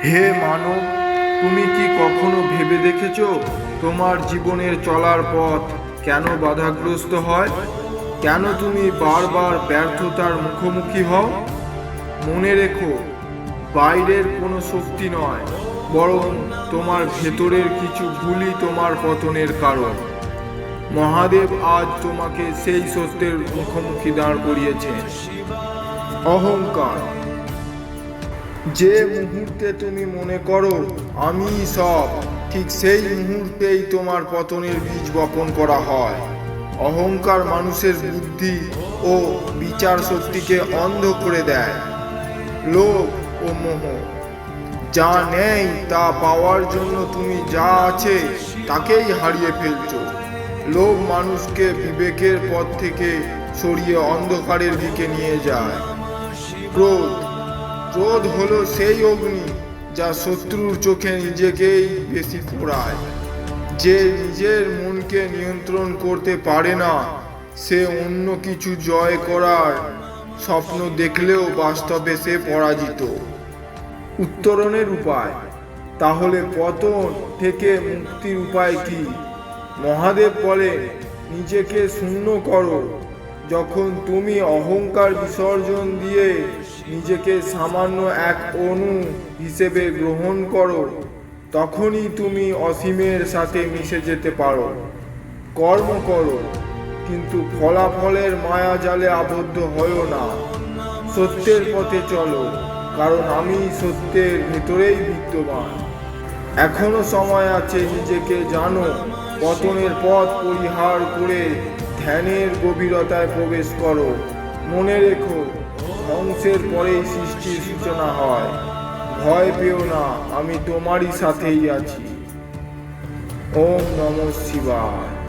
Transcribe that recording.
হে মানব, তুমি কি কখনো ভেবে দেখেছো তোমার জীবনের চলার পথ কেন বাধাগ্রস্ত হয়? কেন তুমি বারবার ব্যর্থতার মুখোমুখি হও? মনে রেখো, বাইরের কোনো শক্তি নয়, বরং তোমার ভেতরের কিছু ভুলই তোমার পতনের কারণ। মহাদেব আজ তোমাকে সেই সত্যের মুখোমুখি দাঁড় করিয়েছেন। অহংকার। যে মুহূর্তে তুমি মনে করো আমি সব, ঠিক সেই মুহূর্তেই তোমার পতনের বীজ বপন করা হয়। অহংকার মানুষের বুদ্ধি ও বিচার শক্তিকে অন্ধ করে দেয়। লোভ ও মোহ। যা নেই তা পাওয়ার জন্য তুমি যা আছে তাকেই হারিয়ে ফেলছো। লোভ মানুষকে বিবেকের পথ থেকে সরিয়ে অন্ধকারের দিকে নিয়ে যায়। ক্রোধ। ক্রোধ হলো সেই অগ্নি যা শত্রুর চোখে নিজেকেই বেশি পোড়ায়। যে নিজের মনকে নিয়ন্ত্রণ করতে পারে না, সে অন্য কিছু জয় করার স্বপ্ন দেখলেও বাস্তবে সে পরাজিত। উত্তরণের উপায়। তাহলে পতন থেকে মুক্তির উপায় কি? মহাদেব বলেন, নিজেকে শূন্য করো। যখন তুমি অহংকার বিসর্জন দিয়ে নিজেকে সামান্য এক অণু হিসেবে গ্রহণ করো, তখনই তুমি অসীমের সাথে মিশে যেতে পারো। কর্ম করো, কিন্তু ফলাফলের মায়া জালে আবদ্ধ হয়ো না। সত্যের পথে চলো, কারণ আমি সত্যের ভেতরেই বিদ্যমান। এখনো সময় আছে, নিজেকে জানো। পতনের পথ পরিহার করে ধ্যানের গভীরতায় প্রবেশ করো। মনে রেখো, ধ্বংসের পরেই সৃষ্টির সূচনা হয়। ভয় পেও না, আমি তোমারই সাথেই আছি। ওম নমঃ শিবায়।